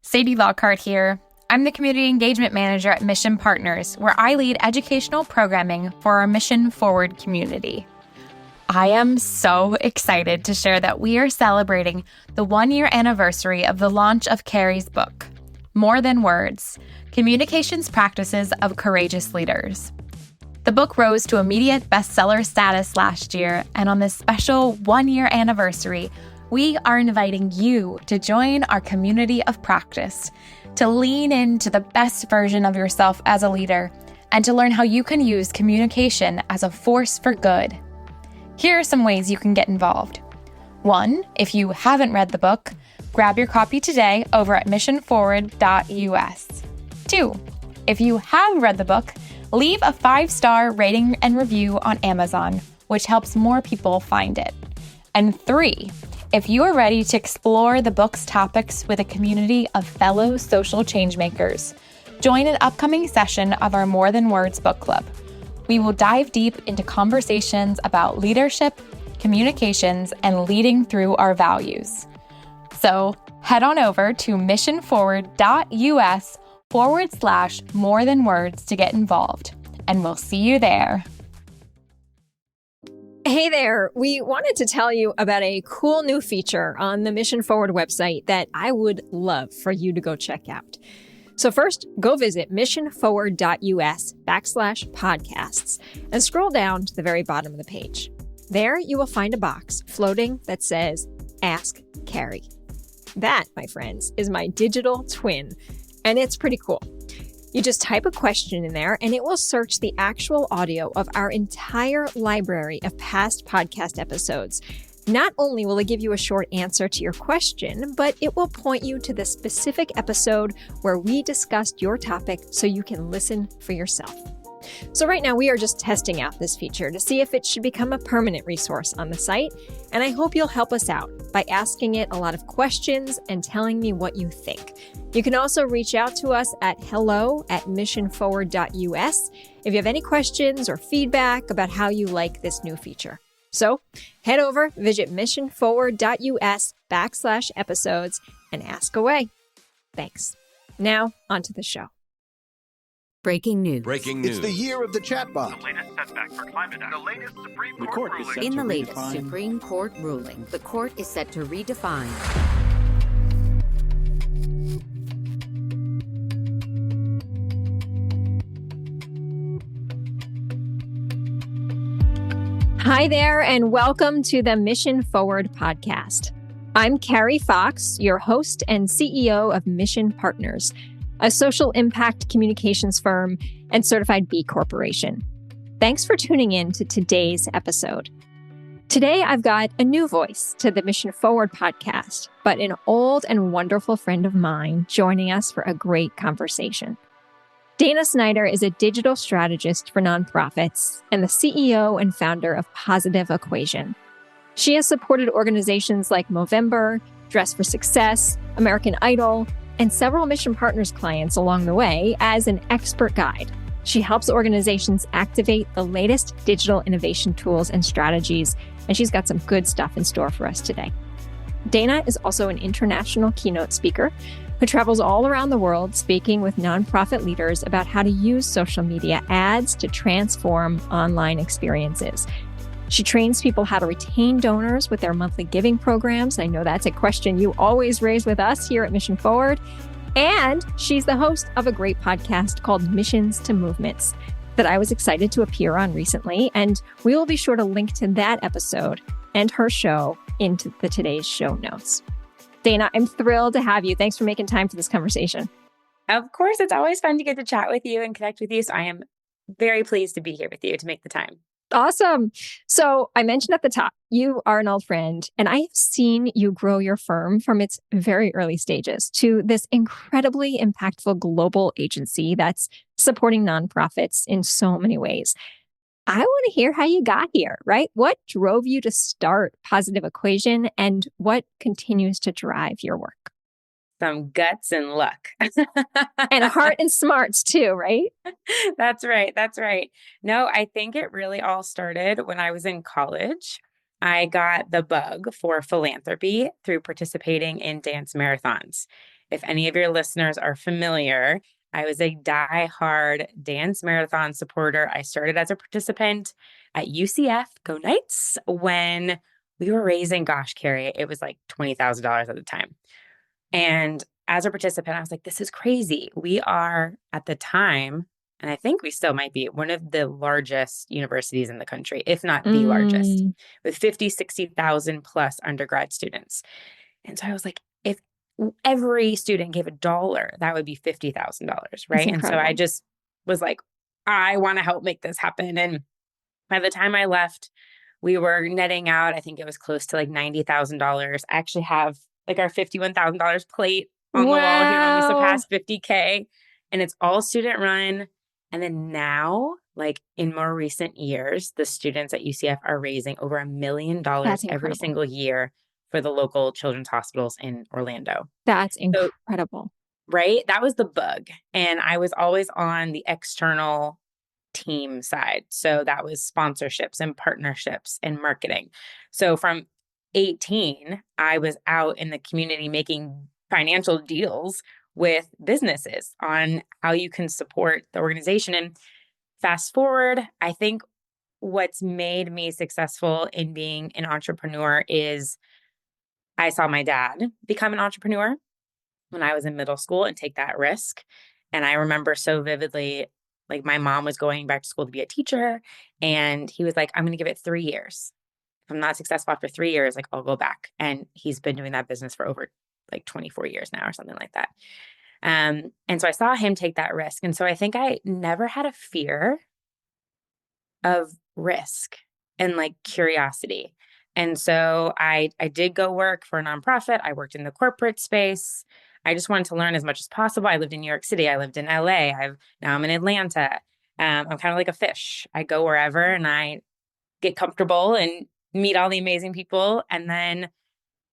Sadie Lockhart here. I'm the Community Engagement Manager at Mission Partners, where I lead educational programming for our Mission Forward community. I am so excited to share that we are celebrating the 1-year anniversary of the launch of Carrie's book, More Than Words: Communications Practices of Courageous Leaders. The book rose to immediate bestseller status last year, and on this special 1-year anniversary, we are inviting you to join our community of practice, to lean into the best version of yourself as a leader, and to learn how you can use communication as a force for good. Here are some ways you can get involved. 1, if you haven't read the book, grab your copy today over at missionforward.us. 2, if you have read the book, leave a 5-star rating and review on Amazon, which helps more people find it. And 3, if you are ready to explore the book's topics with a community of fellow social changemakers, join an upcoming session of our More Than Words book club. We will dive deep into conversations about leadership, communications, and leading through our values. So head on over to missionforward.us/more than words to get involved, and we'll see you there. Hey there, we wanted to tell you about a cool new feature on the Mission Forward website that I would love for you to go check out. So first, go visit missionforward.us/podcasts and scroll down to the very bottom of the page. There you will find a box floating that says, Ask Carrie. That, my friends, is my digital twin, and it's pretty cool. You just type a question in there, and it will search the actual audio of our entire library of past podcast episodes. Not only will it give you a short answer to your question, but it will point you to the specific episode where we discussed your topic so you can listen for yourself. So right now we are just testing out this feature to see if it should become a permanent resource on the site, and I hope you'll help us out by asking it a lot of questions and telling me what you think. You can also reach out to us at hello@missionforward.us if you have any questions or feedback about how you like this new feature. So head over, visit missionforward.us/episodes and ask away. Thanks. Now onto the show. Breaking news. It's the year of the chatbot. The latest setback for climate action. The latest Supreme The Court court is ruling. set In to the latest redefine. Supreme Court ruling, the court is set to redefine. Hi there, and welcome to the Mission Forward podcast. I'm Carrie Fox, your host and CEO of Mission Partners, a social impact communications firm and certified B Corporation. Thanks for tuning in to today's episode. Today, I've got a new voice to the Mission Forward podcast, but an old and wonderful friend of mine joining us for a great conversation. Dana Snyder is a digital strategist for nonprofits and the CEO and founder of Positive Equation. She has supported organizations like Movember, Dress for Success, American Idol, and several Mission Partners clients along the way as an expert guide. She helps organizations activate the latest digital innovation tools and strategies, and she's got some good stuff in store for us today. Dana is also an international keynote speaker who travels all around the world speaking with nonprofit leaders about how to use social media ads to transform online experiences. She trains people how to retain donors with their monthly giving programs. I know that's a question you always raise with us here at Mission Forward. And she's the host of a great podcast called Missions to Movements that I was excited to appear on recently. And we will be sure to link to that episode and her show into today's show notes. Dana, I'm thrilled to have you. Thanks for making time for this conversation. Of course, it's always fun to get to chat with you and connect with you, so I am very pleased to be here with you to make the time. Awesome. So I mentioned at the top, you are an old friend, and I have seen you grow your firm from its very early stages to this incredibly impactful global agency that's supporting nonprofits in so many ways. I want to hear how you got here, right? What drove you to start Positive Equation, and what continues to drive your work? Some guts and luck. And heart and smarts too, right? That's right. That's right. No, I think it really all started when I was in college. I got the bug for philanthropy through participating in dance marathons. If any of your listeners are familiar, I was a die-hard dance marathon supporter. I started as a participant at UCF, Go Knights, when we were raising, gosh, Carrie, it was like $20,000 at the time. And as a participant, I was like, this is crazy. We are at the time, and I think we still might be, one of the largest universities in the country, if not the largest, with 50, 60,000 plus undergrad students. And so I was like, if every student gave $1, that would be $50,000, right? And so I just was like, I want to help make this happen. And by the time I left, we were netting out, I think it was close to like $90,000. I actually have like our $51,000 plate on the wall here when we surpassed 50K, and it's all student run. And then now, like in more recent years, the students at UCF are raising over $1 million every single year for the local children's hospitals in Orlando. That's incredible. Right? That was the bug. And I was always on the external team side. So that was sponsorships and partnerships and marketing. So from 18, I was out in the community making financial deals with businesses on how you can support the organization. And fast forward, I think what's made me successful in being an entrepreneur is I saw my dad become an entrepreneur when I was in middle school and take that risk. And I remember so vividly, like my mom was going back to school to be a teacher, and he was like, I'm going to give it 3 years. If I'm not successful after 3 years, like I'll go back. And he's been doing that business for over like 24 years now or something like that. And so I saw him take that risk. And so I think I never had a fear of risk and like curiosity. And so I did go work for a nonprofit. I worked in the corporate space. I just wanted to learn as much as possible. I lived in New York City. I lived in LA. Now I'm in Atlanta. I'm kind of like a fish. I go wherever and I get comfortable and meet all the amazing people. And then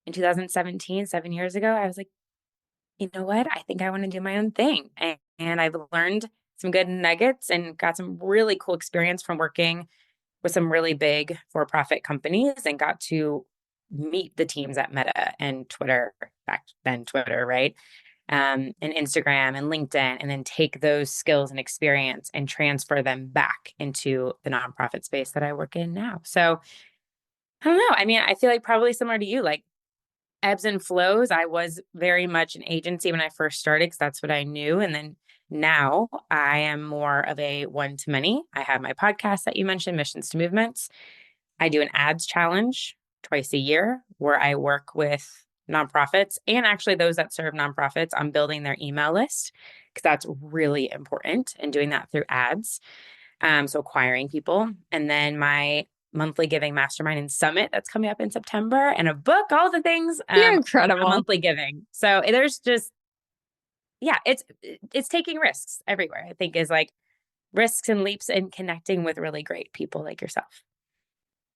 in 2017, 7 years ago, I was like, you know what? I think I want to do my own thing. And I've learned some good nuggets and got some really cool experience from working with some really big for-profit companies and got to meet the teams at Meta and Twitter, back then Twitter, right? And Instagram and LinkedIn, and then take those skills and experience and transfer them back into the nonprofit space that I work in now. So I don't know. I mean, I feel like probably similar to you, like ebbs and flows. I was very much an agency when I first started because that's what I knew. And then now I am more of a one-to-many. I have my podcast that you mentioned, Missions to Movements. I do an ads challenge twice a year where I work with nonprofits and actually those that serve nonprofits on building their email list because that's really important and doing that through ads. So acquiring people. And then my monthly giving mastermind and summit that's coming up in September, and a book, all the things. You're incredible. Monthly giving. So there's just, yeah, it's taking risks everywhere. I think is like risks and leaps and connecting with really great people like yourself.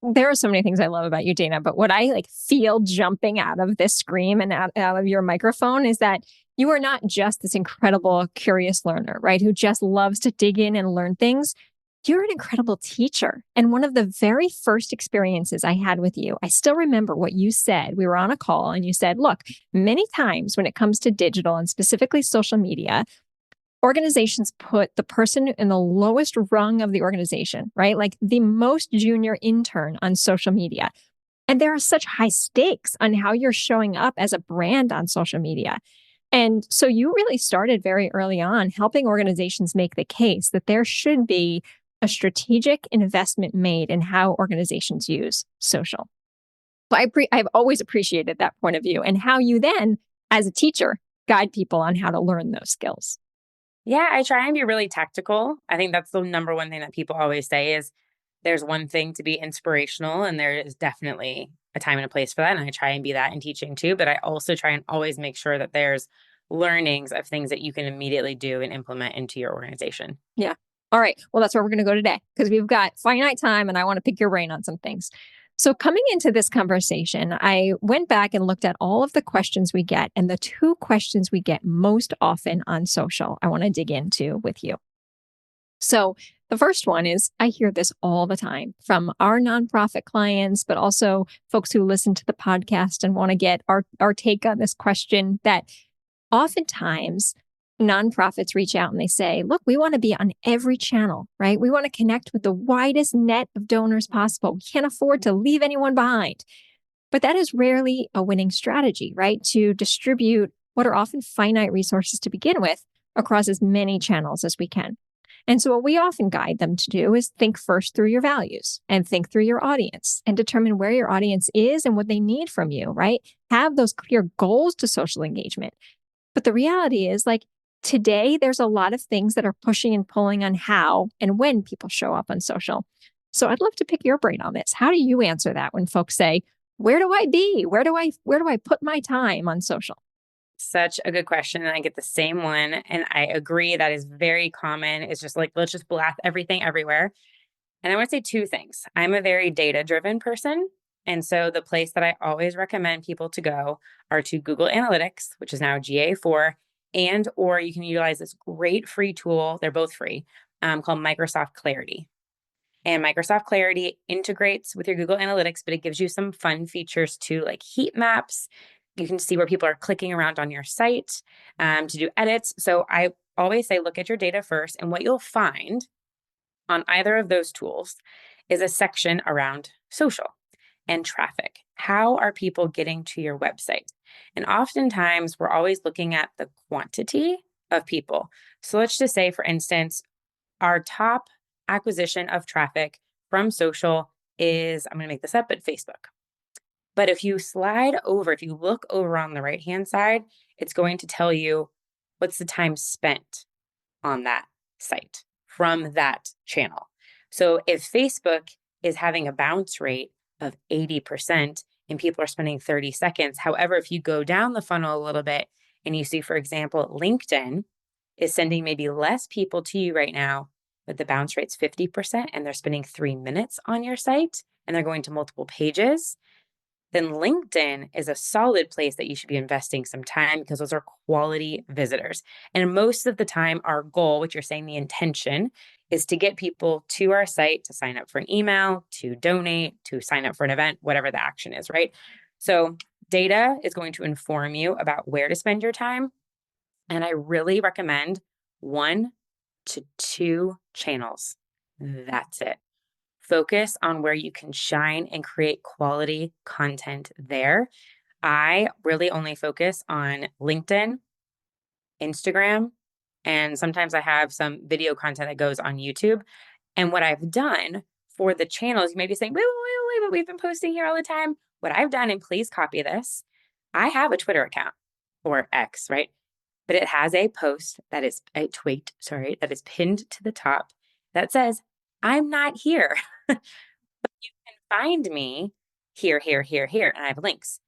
There are so many things I love about you, Dana, but what I like feel jumping out of this scream and out of your microphone is that you are not just this incredible, curious learner, right? Who just loves to dig in and learn things. You're an incredible teacher. And one of the very first experiences I had with you, I still remember what you said. We were on a call and you said, look, many times when it comes to digital and specifically social media, organizations put the person in the lowest rung of the organization, right? Like the most junior intern on social media. And there are such high stakes on how you're showing up as a brand on social media. And so you really started very early on helping organizations make the case that there should be a strategic investment made in how organizations use social. So I've always appreciated that point of view and how you then, as a teacher, guide people on how to learn those skills. Yeah, I try and be really tactical. I think that's the number one thing that people always say is there's one thing to be inspirational, and there is definitely a time and a place for that. And I try and be that in teaching too. But I also try and always make sure that there's learnings of things that you can immediately do and implement into your organization. Yeah. All right. Well, that's where we're going to go today because we've got finite time and I want to pick your brain on some things. So coming into this conversation, I went back and looked at all of the questions we get, and the 2 questions we get most often on social, I want to dig into with you. So the first one is, I hear this all the time from our nonprofit clients, but also folks who listen to the podcast and want to get our take on this question, that Oftentimes, nonprofits reach out and they say, look, we want to be on every channel, right? We want to connect with the widest net of donors possible. We can't afford to leave anyone behind. But that is rarely a winning strategy, right? To distribute what are often finite resources to begin with across as many channels as we can. And so, what we often guide them to do is think first through your values and think through your audience and determine where your audience is and what they need from you, right? Have those clear goals to social engagement. But the reality is, like, today, there's a lot of things that are pushing and pulling on how and when people show up on social. So, I'd love to pick your brain on this. How do you answer that when folks say, where do I be? Where do I put my time on social? Such a good question. And I get the same one. And I agree that is very common. It's just like, let's just blast everything everywhere. And I want to say two things. I'm a very data driven person. And so the place that I always recommend people to go are to Google Analytics, which is now GA4, and or you can utilize this great free tool. They're both free, called Microsoft Clarity. And Microsoft Clarity integrates with your Google Analytics, but it gives you some fun features too, like heat maps. You can see where people are clicking around on your site to do edits. So I always say, look at your data first. And what you'll find on either of those tools is a section around social and traffic. How are people getting to your website? And oftentimes we're always looking at the quantity of people. So let's just say, for instance, our top acquisition of traffic from social is, I'm going to make this up, but Facebook. But if you slide over, if you look over on the right-hand side, it's going to tell you what's the time spent on that site from that channel. So if Facebook is having a bounce rate of 80% and people are spending 30 seconds, however, if you go down the funnel a little bit and you see, for example, LinkedIn is sending maybe less people to you right now, but the bounce rate's 50% and they're spending 3 minutes on your site and they're going to multiple pages, then LinkedIn is a solid place that you should be investing some time because those are quality visitors. And most of the time, our goal, which you're saying the intention, is to get people to our site to sign up for an email, to donate, to sign up for an event, whatever the action is, right? So data is going to inform you about where to spend your time. And I really recommend 1 to 2 channels. That's it. Focus on where you can shine and create quality content there. I really only focus on LinkedIn, Instagram, and sometimes I have some video content that goes on YouTube. And what I've done for the channels, you may be saying, wait, but we've been posting here all the time. What I've done, and please copy this, I have a Twitter account or X, right? But it has a post that is a tweet, that is pinned to the top that says, I'm not here. You can find me here, and I have links.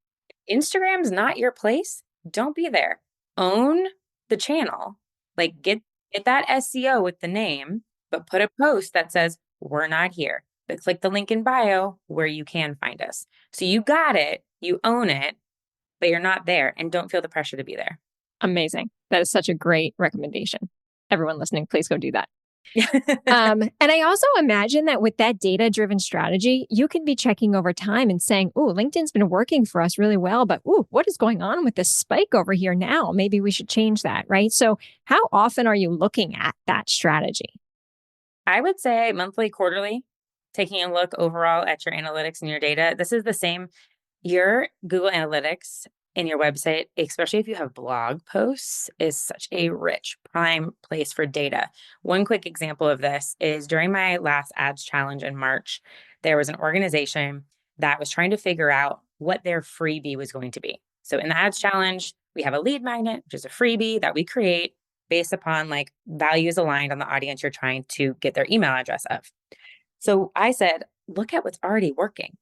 If Instagram's not your place, don't be there. Own the channel. Like get that SEO with the name, but put a post that says, we're not here. But click the link in bio where you can find us. So you got it, you own it, but you're not there and don't feel the pressure to be there. Amazing. That is such a great recommendation. Everyone listening, please go do that. And I also imagine that with that data-driven strategy, you can be checking over time and saying, "Oh, LinkedIn's been working for us really well, but what is going on with this spike over here now? Maybe we should change that," right? So, how often are you looking at that strategy? I would say monthly, quarterly, taking a look overall at your analytics and your data. This is the same. Your Google Analytics in your website, especially if you have blog posts, is such a rich prime place for data. One quick example of this is during my last ads challenge in March, there was an organization that was trying to figure out what their freebie was going to be. So in the ads challenge, we have a lead magnet, which is a freebie that we create based upon like values aligned on the audience you're trying to get their email address of. So I said, look at what's already working.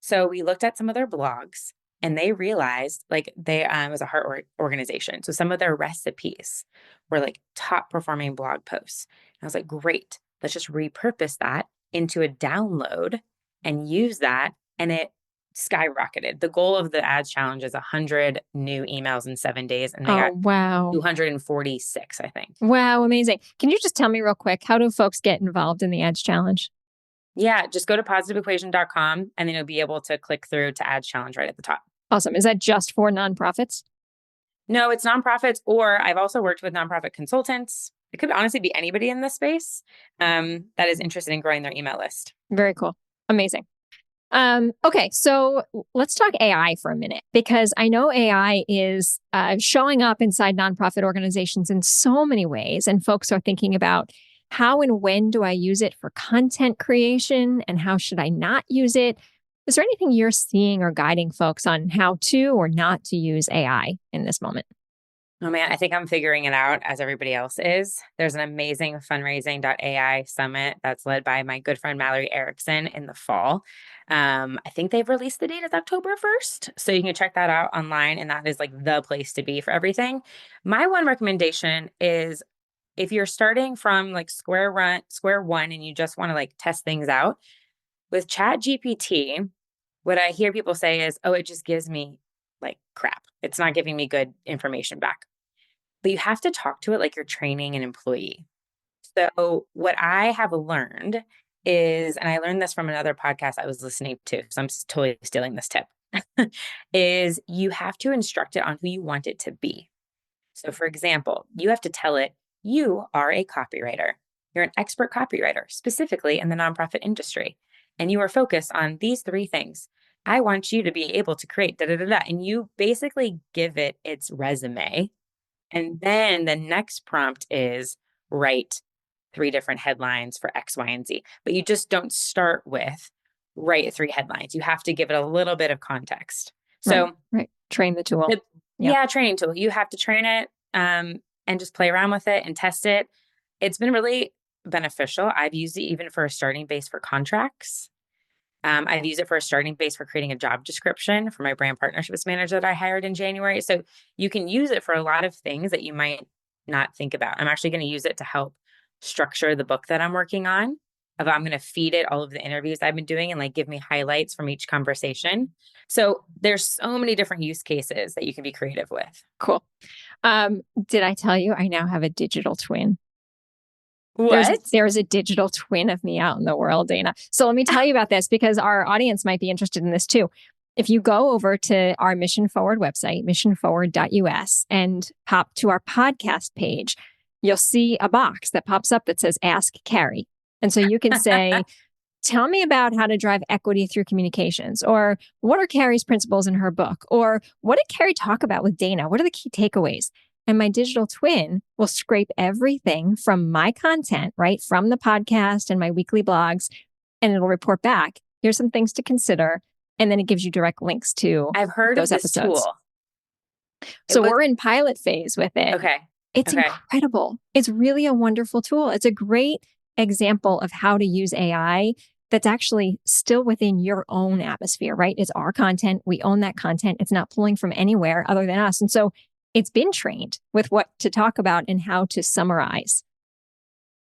So we looked at some of their blogs and they realized like they was a heart organization. So some of their recipes were like top performing blog posts. And I was like, great, let's just repurpose that into a download and use that. And it skyrocketed. The goal of the ads challenge is 100 new emails in 7 days. And they got Wow. 246, I think. Wow, amazing. Can you just tell me real quick, how do folks get involved in the ads challenge? Yeah, just go to positiveequation.com and then you'll be able to click through to ads challenge right at the top. Awesome. Is that just for nonprofits? No, it's nonprofits, or I've also worked with nonprofit consultants. It could honestly be anybody in this space that is interested in growing their email list. Very cool. Amazing. Okay, so let's talk AI for a minute, because I know AI is showing up inside nonprofit organizations in so many ways, and folks are thinking about how and when do I use it for content creation and how should I not use it? Is there anything you're seeing or guiding folks on how to or not to use AI in this moment? Oh man, I think I'm figuring it out as everybody else is. There's an amazing fundraising.ai summit that's led by my good friend Mallory Erickson in the fall. I think they've released the date as October 1st. So you can check that out online, and that is like the place to be for everything. My one recommendation is if you're starting from like square one, and you just want to like test things out with Chat GPT, what I hear people say is, oh, it just gives me like crap. It's not giving me good information back. But you have to talk to it like you're training an employee. So what I have learned is, and I learned this from another podcast I was listening to, so I'm totally stealing this tip, is you have to instruct it on who you want it to be. So for example, you have to tell it, you are a copywriter. You're an expert copywriter, specifically in the nonprofit industry. And you are focused on these three things. I want you to be able to create da da da da. And you basically give it its resume. And then the next prompt is write three different headlines for X, Y, and Z. But you just don't start with write three headlines. You have to give it a little bit of context. So, right. Train the tool. Yeah, training tool. You have to train it and just play around with it and test it. It's been really beneficial. I've used it even for a starting base for contracts. I've used it for a starting base for creating a job description for my brand partnerships manager that I hired in January. So you can use it for a lot of things that you might not think about. I'm actually going to use it to help structure the book that I'm working on. I'm going to feed it all of the interviews I've been doing and like give me highlights from each conversation. So there's so many different use cases that you can be creative with. Cool. Did I tell you I now have a digital twin? What? There's a digital twin of me out in the world, Dana. So let me tell you about this, because our audience might be interested in this too. If you go over to our Mission Forward website, missionforward.us, and pop to our podcast page, you'll see a box that pops up that says Ask Carrie. And so you can say, tell me about how to drive equity through communications, or what are Carrie's principles in her book, or what did Carrie talk about with Dana? What are the key takeaways? And my digital twin will scrape everything from my content, right, from the podcast and my weekly blogs, and it'll report back. Here's some things to consider. And then it gives you direct links to I've heard those of this episodes. tool. So we're in pilot phase with it. Okay. It's incredible. It's really a wonderful tool. It's a great example of how to use AI that's actually still within your own atmosphere, right? It's our content. We own that content. It's not pulling from anywhere other than us. And so it's been trained with what to talk about and how to summarize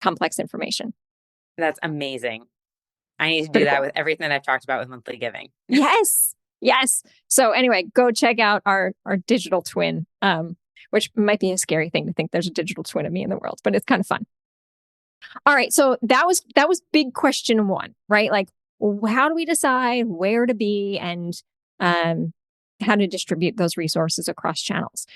complex information. That's amazing. I need to do that with everything that I've talked about with monthly giving. Yes. Yes. So anyway, go check out our digital twin, which might be a scary thing to think there's a digital twin of me in the world, but it's kind of fun. All right. So that was big question one, right? Like, how do we decide where to be and how to distribute those resources across channels?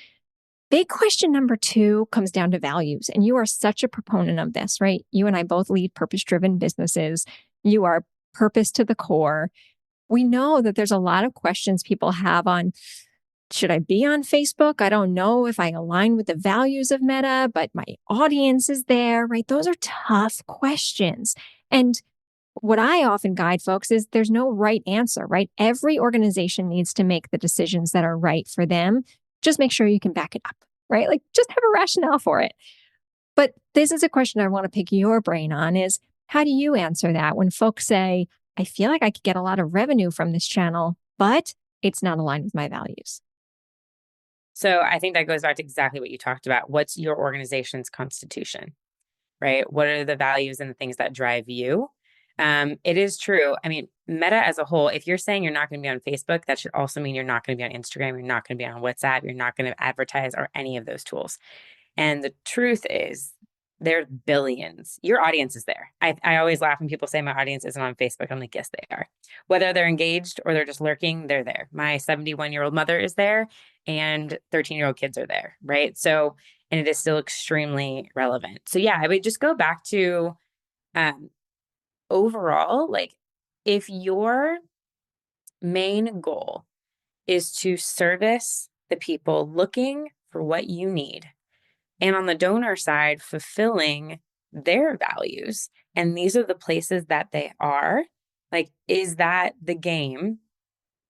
Big question number two comes down to values. And you are such a proponent of this, right? You and I both lead purpose-driven businesses. You are purpose to the core. We know that there's a lot of questions people have on, should I be on Facebook? I don't know if I align with the values of Meta, but my audience is there, right? Those are tough questions. And what I often guide folks is there's no right answer, right? Every organization needs to make the decisions that are right for them. Just make sure you can back it up, right? Like just have a rationale for it. But this is a question I want to pick your brain on is, how do you answer that when folks say, I feel like I could get a lot of revenue from this channel, but it's not aligned with my values? So I think that goes back to exactly what you talked about. What's your organization's constitution, right? What are the values and the things that drive you? It is true. I mean, Meta as a whole, if you're saying you're not going to be on Facebook, that should also mean you're not going to be on Instagram. You're not going to be on WhatsApp. You're not going to advertise or any of those tools. And the truth is There's billions. Your audience is there. I always laugh when people say my audience isn't on Facebook. I'm like, yes, they are. Whether they're engaged or they're just lurking, they're there. My 71-year-old mother is there and 13-year-old kids are there, right? So, and it is still extremely relevant. So yeah, I would just go back to overall, like if your main goal is to service the people looking for what you need, and on the donor side, fulfilling their values, and these are the places that they are, like, is that the game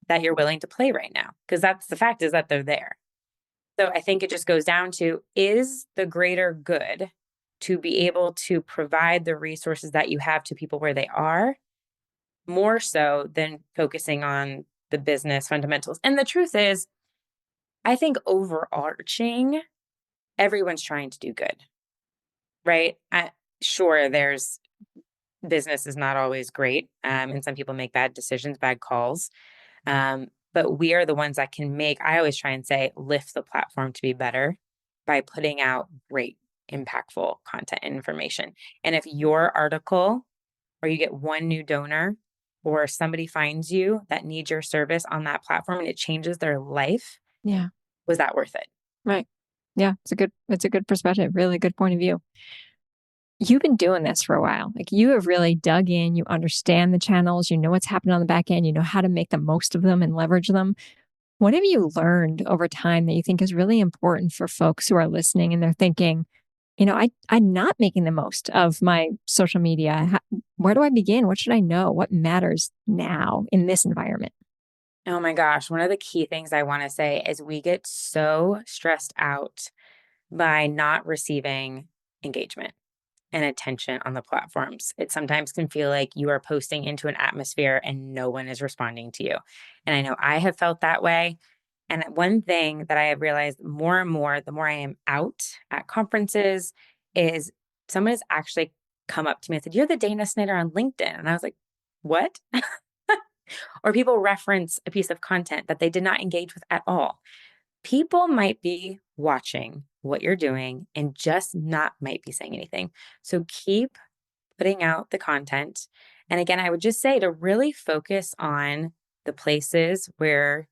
that you're willing to play right now? Because that's the fact, is that they're there. So I think it just goes down to, is the greater good to be able to provide the resources that you have to people where they are, more so than focusing on the business fundamentals. And the truth is, I think overarching, everyone's trying to do good, right? Sure, there's business is not always great, and some people make bad decisions, bad calls. But we are the ones that can make, I always try and say, lift the platform to be better by putting out great, impactful content and information. And if your article, or you get one new donor, or somebody finds you that needs your service on that platform and it changes their life, Yeah. was that worth it? Right. Yeah. It's a good perspective. Really good point of view. You've been doing this for a while. Like you have really dug in, you understand the channels, you know what's happening on the back end, you know how to make the most of them and leverage them. What have you learned over time that you think is really important for folks who are listening and they're thinking, I'm not making the most of my social media. Where do I begin? What should I know? What matters now in this environment? Oh my gosh. One of the key things I want to say is we get so stressed out by not receiving engagement and attention on the platforms. It sometimes can feel like you are posting into an atmosphere and no one is responding to you. And I know I have felt that way. And one thing that I have realized more and more, the more I am out at conferences, is someone has actually come up to me and said, "You're the Dana Snyder on LinkedIn." And I was like, "What?" Or people reference a piece of content that they did not engage with at all. People might be watching what you're doing and just not might be saying anything. So keep putting out the content. And again, I would just say to really focus on the places where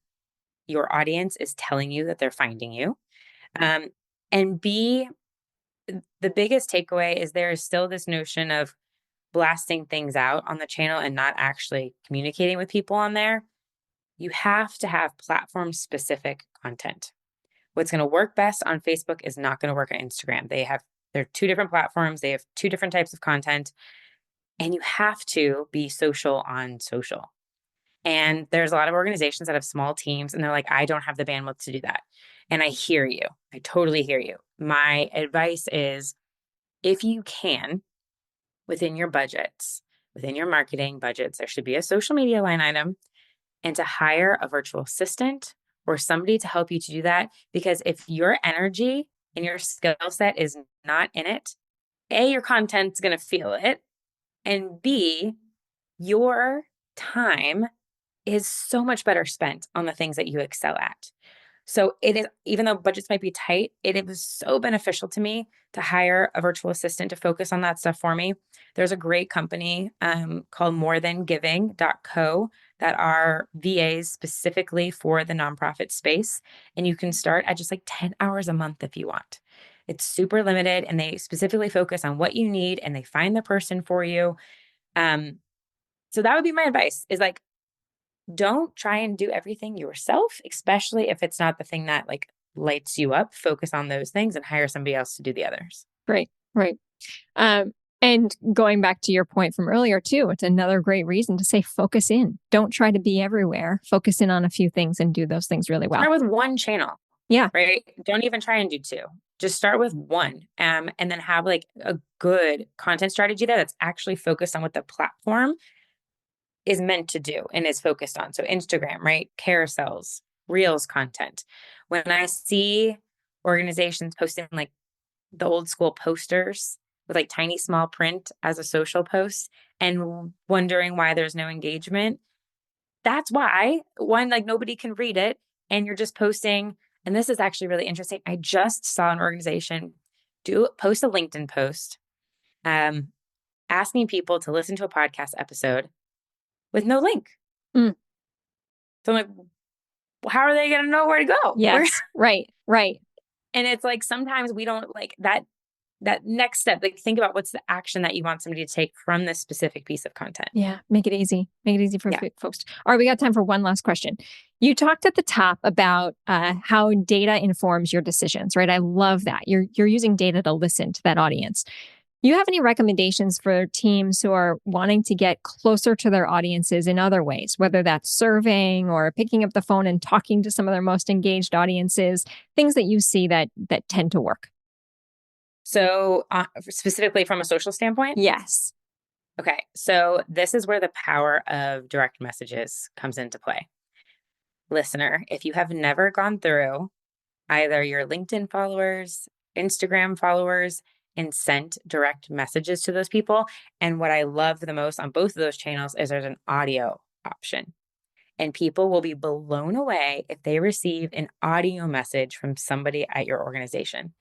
your audience is telling you that they're finding you. And be the biggest takeaway is there is still this notion of blasting things out on the channel and not actually communicating with people on there. You have to have platform specific content. What's going to work best on Facebook is not going to work on Instagram. They're two different platforms. They have two different types of content, and you have to be social on social. And there's a lot of organizations that have small teams and they're like, I don't have the bandwidth to do that. And I hear you. I totally hear you. My advice is, if you can, within your budgets, within your marketing budgets, there should be a social media line item, and to hire a virtual assistant or somebody to help you to do that. Because if your energy and your skill set is not in it, A, your content's going to feel it. And B, your time is so much better spent on the things that you excel at. So it is, even though budgets might be tight, it was so beneficial to me to hire a virtual assistant to focus on that stuff for me. There's a great company called morethangiving.co that are VAs specifically for the nonprofit space. And you can start at just like 10 hours a month if you want. It's super limited and they specifically focus on what you need and they find the person for you. So that would be my advice, is like, don't try and do everything yourself, especially if it's not the thing that like lights you up. Focus on those things and hire somebody else to do the others. Right. Right. And going back to your point from earlier too, it's another great reason to say focus in. Don't try to be everywhere. Focus in on a few things and do those things really well. Start with one channel. Yeah. Right. Don't even try and do two. Just start with one. And then have like a good content strategy there that's actually focused on what the platform is meant to do and is focused on. So Instagram, right? Carousels, Reels content. When I see organizations posting like the old school posters with like tiny small print as a social post and wondering why there's no engagement, that's why. One, like nobody can read it and you're just posting. And this is actually really interesting. I just saw an organization post a LinkedIn post, asking people to listen to a podcast episode with no link. Mm. So I'm like, how are they going to know where to go? Yes. Right. And it's like, sometimes we don't like that next step. Like, think about what's the action that you want somebody to take from this specific piece of content. Yeah. Make it easy. Make it easy for folks. All right. We got time for one last question. You talked at the top about how data informs your decisions, right? I love that. You're using data to listen to that audience. You have any recommendations for teams who are wanting to get closer to their audiences in other ways, whether that's surveying or picking up the phone and talking to some of their most engaged audiences, things that you see that tend to work? So specifically from a social standpoint? Yes. Okay. So this is where the power of direct messages comes into play. Listener, if you have never gone through either your LinkedIn followers, Instagram followers, and sent direct messages to those people. And what I love the most on both of those channels is there's an audio option. And people will be blown away if they receive an audio message from somebody at your organization.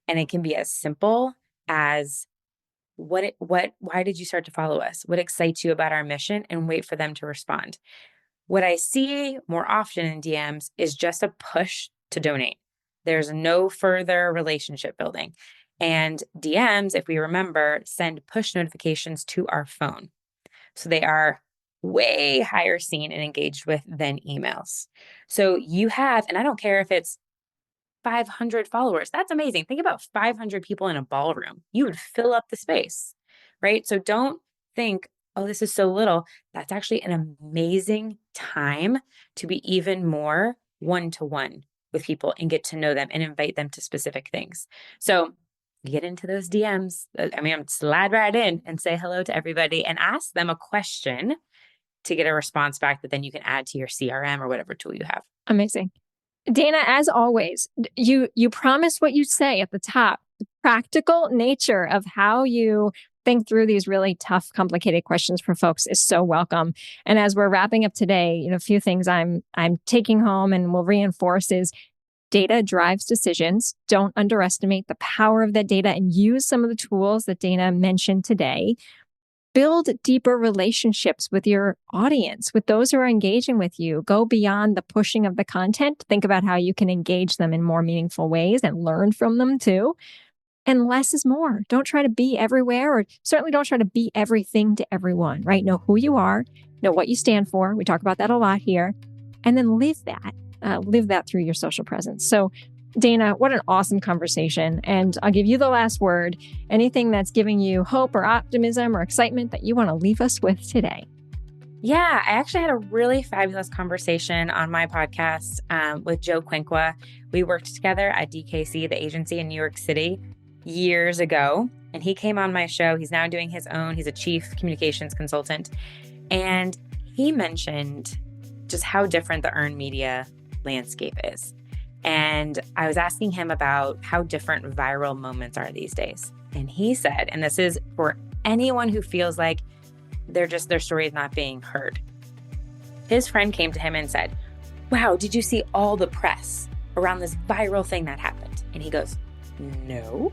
And it can be as simple as why did you start to follow us? What excites you about our mission? And wait for them to respond. What I see more often in DMs is just a push to donate. There's no further relationship building. And DMs, if we remember, send push notifications to our phone. So they are way higher seen and engaged with than emails. So you have, and I don't care if it's 500 followers. That's amazing. Think about 500 people in a ballroom. You would fill up the space, right? So don't think, oh, this is so little. That's actually an amazing time to be even more one-to-one with people and get to know them and invite them to specific things. So get into those DMs. Slide right in and say hello to everybody and ask them a question to get a response back that then you can add to your CRM or whatever tool you have. Amazing. Dana, as always, you promise what you say at the top. The practical nature of how you think through these really tough, complicated questions for folks is so welcome. And as we're wrapping up today, a few things I'm taking home and will reinforce is data drives decisions. Don't underestimate the power of that data and use some of the tools that Dana mentioned today. Build deeper relationships with your audience, with those who are engaging with you. Go beyond the pushing of the content. Think about how you can engage them in more meaningful ways and learn from them too. And less is more. Don't try to be everywhere, or certainly don't try to be everything to everyone, right? Know who you are, know what you stand for. We talk about that a lot here. And then live that through your social presence. So Dana, what an awesome conversation. And I'll give you the last word. Anything that's giving you hope or optimism or excitement that you want to leave us with today? Yeah, I actually had a really fabulous conversation on my podcast with Joe Quinkwa. We worked together at DKC, the agency in New York City, years ago. And he came on my show. He's now doing his own. He's a chief communications consultant. And he mentioned just how different the earned media landscape is. And I was asking him about how different viral moments are these days. And he said, and this is for anyone who feels like their story is not being heard. His friend came to him and said, wow, did you see all the press around this viral thing that happened? And he goes, no.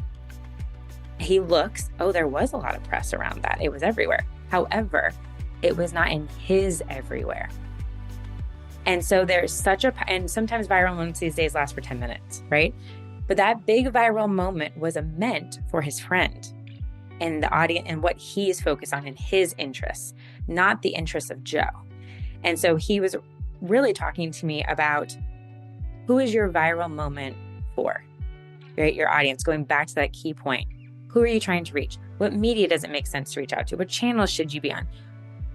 He looks, oh, there was a lot of press around that. It was everywhere. However, it was not in his everywhere. And so there's and sometimes viral moments these days last for 10 minutes, right? But that big viral moment was meant for his friend and the audience and what he is focused on in his interests, not the interests of Joe. And so he was really talking to me about who is your viral moment for, right? Your audience, going back to that key point. Who are you trying to reach? What media does it make sense to reach out to? What channels should you be on?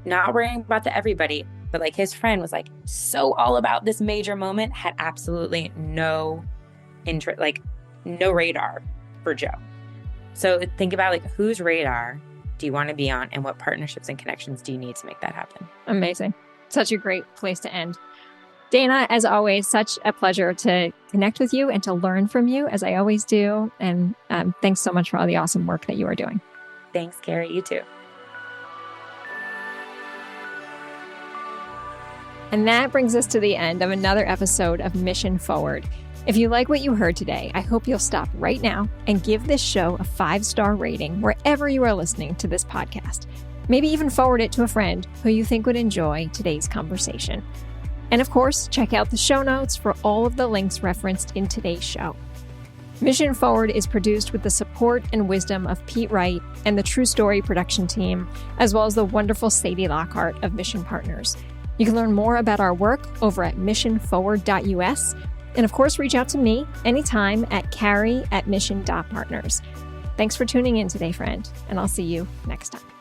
Not worrying about the everybody, but like his friend was like so all about this major moment, had absolutely no interest, like no radar for Joe. So think about like whose radar do you want to be on and what partnerships and connections do you need to make that happen? Amazing. Such a great place to end. Dana, as always, such a pleasure to connect with you and to learn from you, as I always do. And thanks so much for all the awesome work that you are doing. Thanks, Carrie. You too. And that brings us to the end of another episode of Mission Forward. If you like what you heard today, I hope you'll stop right now and give this show a 5-star rating wherever you are listening to this podcast. Maybe even forward it to a friend who you think would enjoy today's conversation. And of course, check out the show notes for all of the links referenced in today's show. Mission Forward is produced with the support and wisdom of Pete Wright and the True Story production team, as well as the wonderful Sadie Lockhart of Mission Partners. You can learn more about our work over at missionforward.us. And of course, reach out to me anytime at Carrie@mission.partners. Thanks for tuning in today, friend, and I'll see you next time.